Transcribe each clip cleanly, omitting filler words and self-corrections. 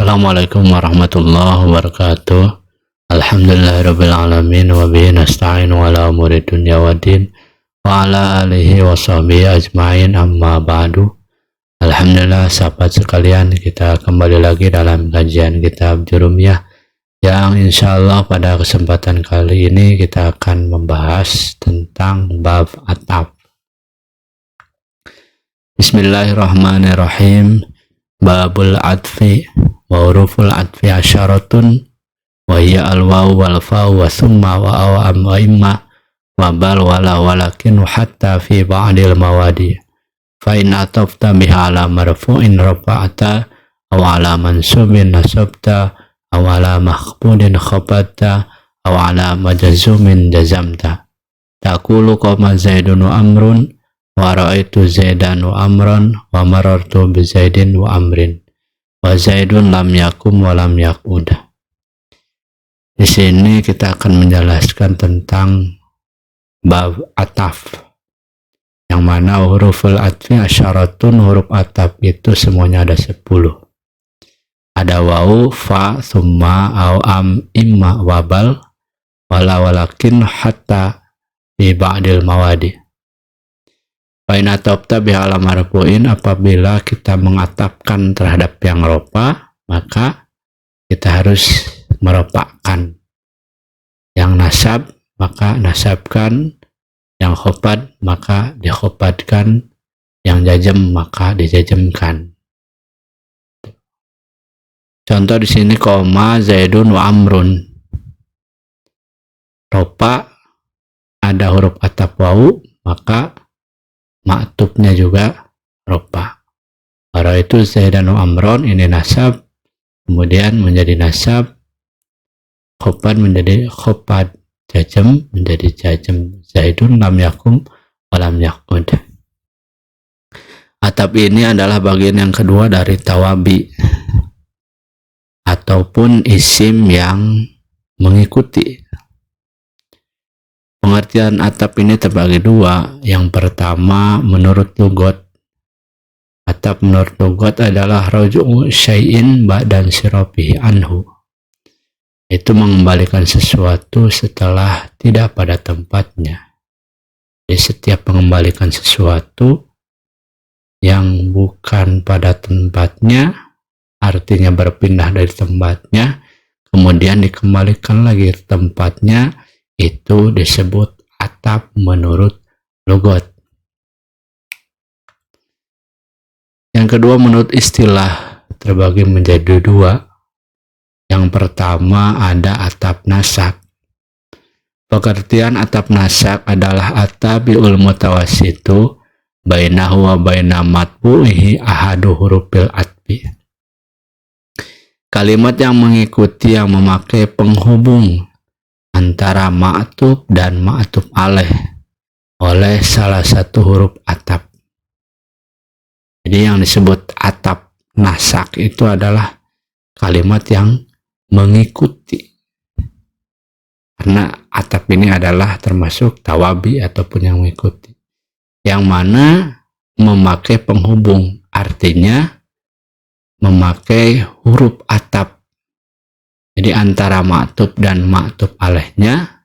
Assalamualaikum warahmatullahi wabarakatuh. Alhamdulillahirabbil alamin wa bihi nasta'inu ala umuri dunya waddin wa ala alihi washabihi ajmain, amma ba'du. Alhamdulillah, sahabat sekalian, kita kembali lagi dalam kajian kitab Jurumiyah yang insyaallah pada kesempatan kali ini kita akan membahas tentang bab ataf. Bismillahirrahmanirrahim. Babul atfi wa huruful atfi asyaratun wa hiya al-waw wal fa wa summa wa aw am wa imma wa bal wala walakin hatta fi ba'dil mawadi fa in atafta biha ala marfu'in rafa'ata aw ala mansubin nasabta aw ala makhfudin khabatta aw ala majzumin jazamta. Taqulu qama zaidun wa amrun wa ra'aitu zaidan wa amran wa marartu bi zaidin wa amrin wa zaidun lam yakum wa lam yaqud. Di sini kita akan menjelaskan tentang bab ataf, yang mana huruful atfi asyaratun, huruf ataf itu semuanya ada 10. Ada waw, fa, summa, aw, am, imma, wabal, wala, walakin, hatta, fi ba'dil mawadi. Fa'in atafta bihala marfu'in, apabila kita mengatafkan terhadap yang ropa, maka kita harus meropakkan. Yang nasab, maka nasabkan. Yang khofad, maka dikhofadkan. Yang jazm, maka dijazmkan. Contoh di sini koma zaidun wa amrun. Ropa ada huruf ataf wawu, maka ma'tufnya juga ropa. Para itu zaidan wa amron, ini nasab, kemudian menjadi nasab, khofad menjadi khofad, jazm menjadi jazm. Zaidun lam yakum wa lam yaqud. Ataf ini adalah bagian yang kedua dari tawabi ataupun isim yang mengikuti. Pengertian ataf ini terbagi dua. Yang pertama, menurut lugat, ataf menurut lugat adalah raju'u syai'in ba'dan sirafihi anhu. Itu mengembalikan sesuatu setelah tidak pada tempatnya. Jadi setiap mengembalikan sesuatu yang bukan pada tempatnya, artinya berpindah dari tempatnya, kemudian dikembalikan lagi ke tempatnya, itu disebut ataf menurut lugat. Yang kedua, menurut istilah, terbagi menjadi dua. Yang pertama ada ataf nasak. Pengertian ataf nasak adalah atabiul mutawassitu bainahu wa baina matbu'ihi ahadu hurufil atfi. Kalimat yang mengikuti, yang memakai penghubung antara ma'tuf dan ma'tuf alaih oleh salah satu huruf ataf. Jadi yang disebut ataf nasak itu adalah kalimat yang mengikuti. Karena ataf ini adalah termasuk tawabi ataupun yang mengikuti. Yang mana memakai penghubung, artinya memakai huruf ataf. Jadi antara ma'tuf dan ma'tuf alaihnya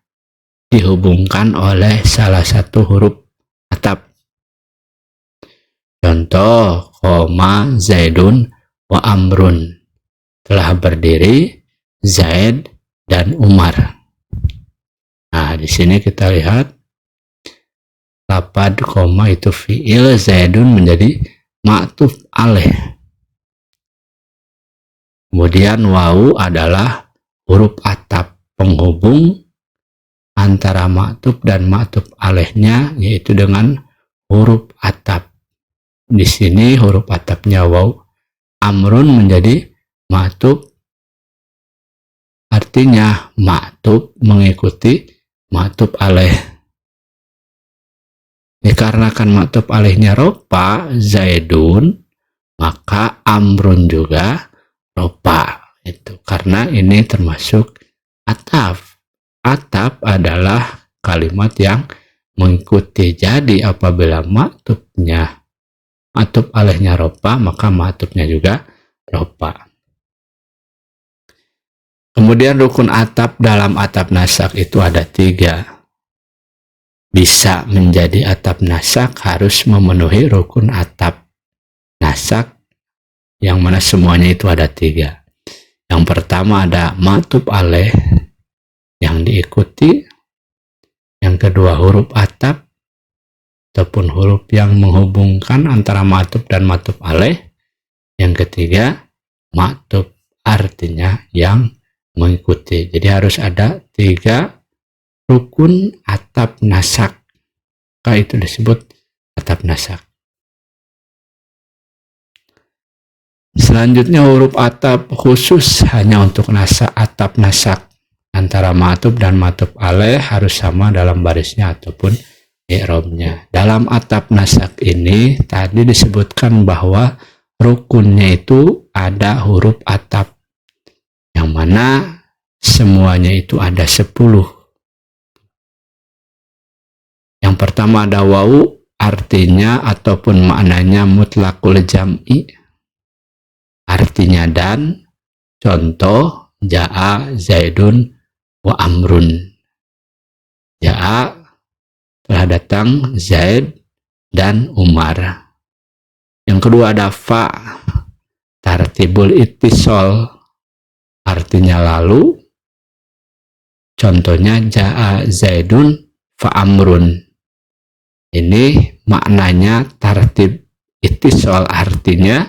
dihubungkan oleh salah satu huruf ataf. Contoh, koma zaidun wa amrun. Telah berdiri Zaid dan Umar. Nah, di sini kita lihat lapad koma itu fi'il, zaidun menjadi ma'tuf alaih. Kemudian wawu adalah huruf ataf penghubung antara ma'tuf dan ma'tuf alaihnya, yaitu dengan huruf ataf. Di sini huruf atafnya waw. Amrun menjadi ma'tuf, artinya ma'tuf mengikuti ma'tuf alaih. Dikarenakan ma'tuf alaihnya ropa zaidun, maka amrun juga ropa. Itu karena ini termasuk ataf. Ataf adalah kalimat yang mengikuti. Jadi apabila ma'tufnya, ma'tuf alaihnya ropa, maka ma'tufnya juga ropa. Kemudian rukun atap dalam atap nasak itu ada 3. Bisa menjadi atap nasak harus memenuhi rukun atap nasak, yang mana semuanya itu ada 3. Yang pertama ada ma'tuf alaih yang diikuti. Yang kedua huruf atap ataupun huruf yang menghubungkan antara ma'tuf dan ma'tuf alaih. Yang ketiga ma'tuf, artinya yang mengikuti. Jadi harus ada 3 rukun atap nasak, maka itu disebut atap nasak. Selanjutnya huruf atap khusus hanya untuk atap nasak. Antara ma'tuf dan ma'tuf alaih harus sama dalam barisnya ataupun i'rabnya. Dalam atap nasak ini tadi disebutkan bahwa rukunnya itu ada huruf atap, yang mana semuanya itu ada 10. Yang pertama ada wawu, artinya ataupun maknanya mutlaqul jam'i, artinya dan. Contoh ja'a zaidun wa amrun. Ja'a telah datang Zaid dan Umar. Yang kedua ada fa, tartibul ittisal, artinya lalu. Contohnya ja'a zaidun fa amrun. Ini maknanya tartib ittisal, artinya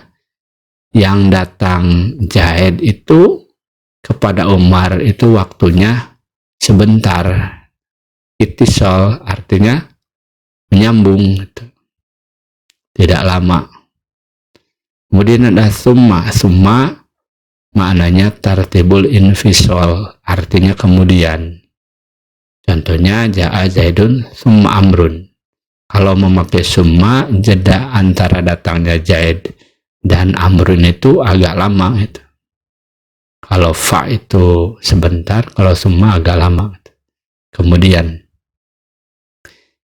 yang datang Zaid itu kepada Umar itu waktunya sebentar. Ittisal artinya menyambung, tidak lama. Kemudian ada summa. Summa maknanya tartibul infisal, artinya kemudian. Contohnya ja'a zaidun summa amrun. Kalau memakai summa, jeda antara datangnya Zaid dan amrun itu agak lama gitu. Kalau fa itu sebentar, kalau summa agak lama gitu. Kemudian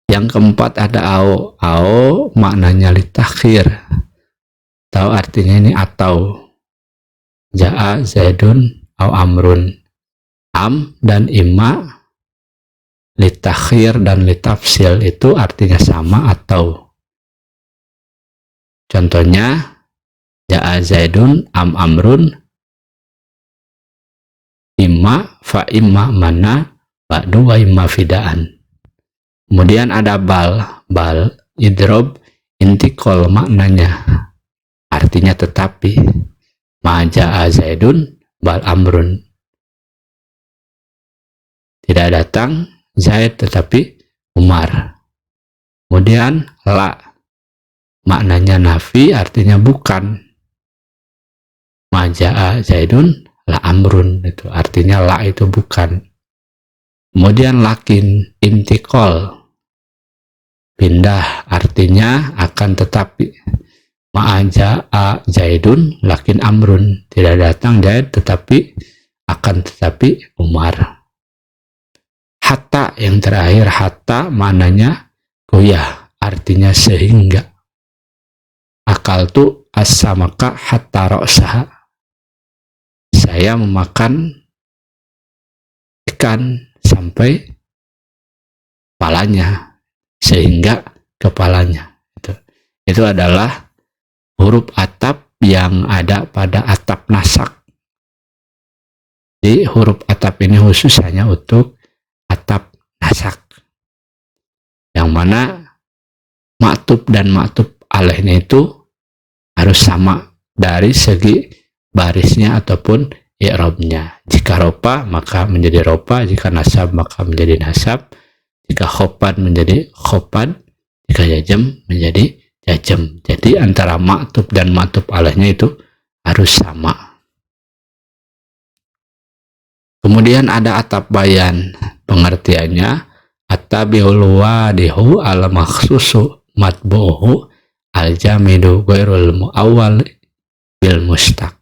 yang keempat ada au. Au maknanya litakhir, atau artinya ini atau. Ja'a zaidun au amrun. Am dan imma, litakhir dan litafsil itu artinya sama atau. Contohnya ja'a zaidun am amrun imma fa imma mana ba'du wa imma fidaan. Kemudian ada bal. Bal idrob intikol, maknanya artinya tetapi. Ma ja'a zaidun bal amrun. Tidak datang Zaid tetapi Umar. Kemudian la, maknanya nafi, artinya bukan. Ma ja'a zaidun la amrun, itu artinya la itu bukan. Kemudian lakin intikol, pindah, artinya akan tetapi. Ma ja'a zaidun lakin amrun, tidak datang Zaid tetapi akan tetapi Umar. Hatta yang terakhir, hatta maknanya goyah, artinya sehingga. Akal tu as-samaka hatta ra'saha. Saya memakan ikan sampai kepalanya, sehingga kepalanya. Itu adalah huruf atap yang ada pada atap nasak. Jadi huruf atap ini khusus hanya untuk atap nasak, yang mana ma'tuf dan ma'tuf alaihnya itu harus sama dari segi barisnya ataupun i'rabnya. Jika ropa maka menjadi ropa, jika nasab maka menjadi nasab, jika khopan menjadi khopan, jika jajam menjadi jajam. Jadi antara ma'tuf dan ma'tuf alaihnya itu harus sama. Kemudian ada atap bayan. Pengertiannya at-tabi'ul wadihu al-makhsusu matbu'uhu al-jamidu ghairul mu'awwal bil mustaq.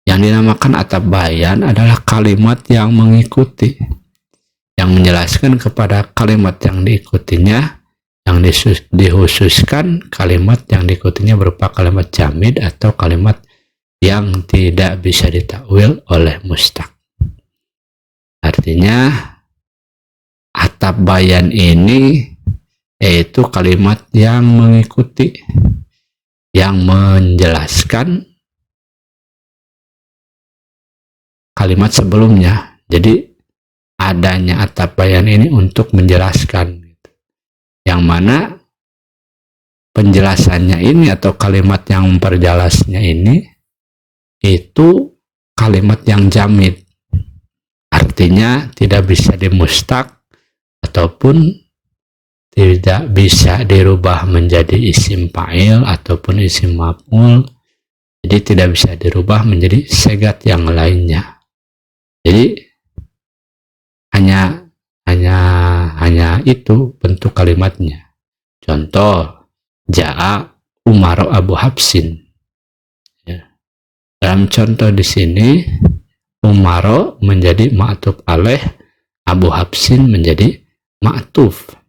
Yang dinamakan atap bayan adalah kalimat yang mengikuti, yang menjelaskan kepada kalimat yang diikutinya, yang dikhususkan kalimat yang diikutinya berupa kalimat jamid atau kalimat yang tidak bisa ditakwil oleh mustaq. Artinya atap bayan ini yaitu kalimat yang mengikuti, yang menjelaskan kalimat sebelumnya. Jadi adanya atap bayan ini untuk menjelaskan, yang mana penjelasannya ini atau kalimat yang memperjelasnya ini itu kalimat yang jamid, artinya tidak bisa dimustak ataupun tidak bisa dirubah menjadi isim fa'il ataupun isim maf'ul. Jadi tidak bisa dirubah menjadi segat yang lainnya. Jadi hanya itu bentuk kalimatnya. Contoh, ja'a Umar Abu Hafsin. Ya. Dalam contoh di sini Umar menjadi ma'tuf alaih, Abu Hafsin menjadi ma'tuf.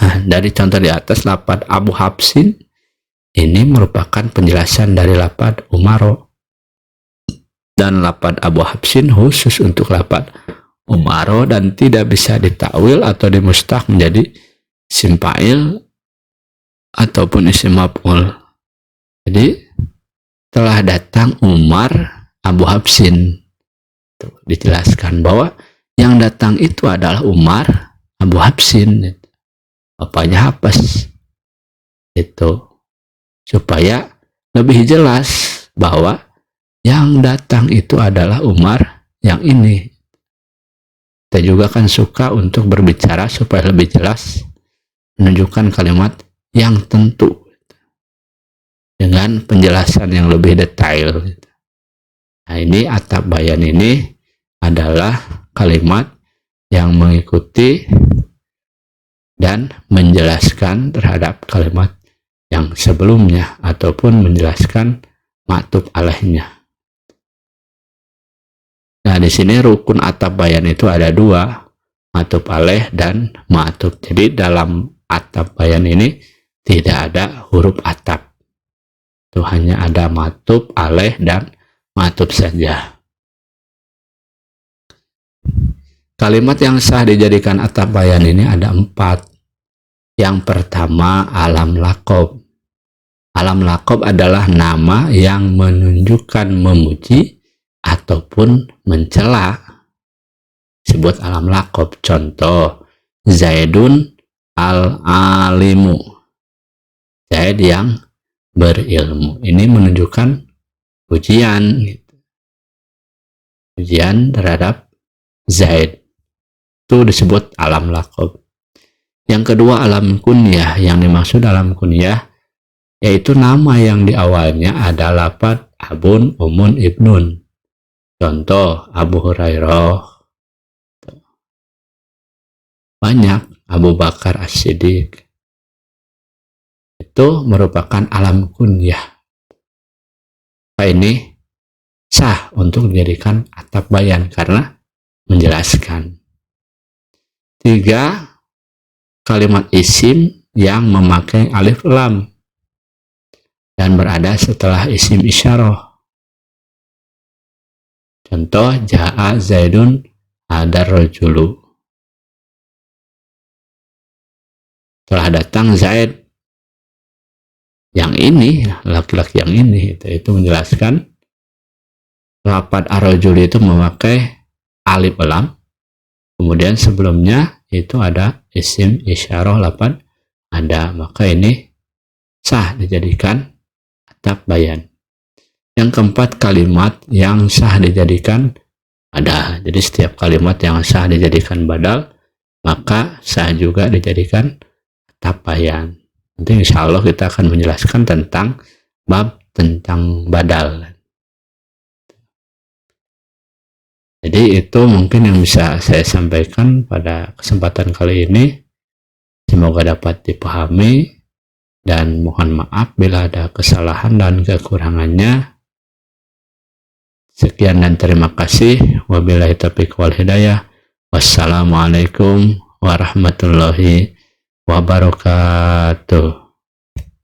Dari contoh di atas, lafaz Abu Hafsin ini merupakan penjelasan dari lafaz Umaro, dan lafaz Abu Hafsin khusus untuk lafaz Umaro dan tidak bisa ditakwil atau dimustaq menjadi isim fa'il ataupun isim maf'ul. Jadi telah datang Umar Abu Hafsin. Tuh, dijelaskan bahwa yang datang itu adalah Umar Abu Hafsin. Bapaknya Hafs, itu supaya lebih jelas bahwa yang datang itu adalah Umar yang ini. Kita juga kan suka untuk berbicara supaya lebih jelas, menunjukkan kalimat yang tentu dengan penjelasan yang lebih detail. Nah, ini atap bayan ini adalah kalimat yang mengikuti dan menjelaskan terhadap kalimat yang sebelumnya ataupun menjelaskan ma'tuf alaihnya. Nah, di sini rukun atap bayan itu ada dua, ma'tuf alaih dan ma'tuf. Jadi dalam atap bayan ini tidak ada huruf atap. Itu hanya ada ma'tuf alaih dan ma'tuf saja. Kalimat yang sah dijadikan atap bayan ini ada 4. Yang pertama, alam laqab. Alam laqab adalah nama yang menunjukkan memuji ataupun mencela. Sebut alam laqab. Contoh, Zaidun al-alimu. Zaid yang berilmu. Ini menunjukkan pujian. Pujian terhadap Zaid. Itu disebut alam laqab. Yang kedua, alam kunyah. Yang dimaksud alam kunyah yaitu nama yang di awalnya ada lafaz abun, umun, ibnun. Contoh, Abu Hurairah. Banyak, Abu Bakar As-Siddiq. Itu merupakan alam kunyah. Ini sah untuk dijadikan atap bayan karena menjelaskan. 3, kalimat isim yang memakai alif lam dan berada setelah isim isyarah. Contoh, ja'a Zaidun hadar rajulu. Telah datang Zaid yang ini, laki-laki yang ini. Itu menjelaskan lafaz ar-rajul itu memakai alif lam. Kemudian sebelumnya itu ada isim isyarah lafaz ada, maka ini sah dijadikan atap bayan. Yang keempat, kalimat yang sah dijadikan badal. Jadi setiap kalimat yang sah dijadikan badal, maka sah juga dijadikan atap bayan. Nanti insya Allah kita akan menjelaskan tentang bab tentang badal. Jadi itu mungkin yang bisa saya sampaikan pada kesempatan kali ini. Semoga dapat dipahami dan mohon maaf bila ada kesalahan dan kekurangannya. Sekian dan terima kasih. Wabillahi taufiq wal hidayah. Wassalamualaikum warahmatullahi wabarakatuh.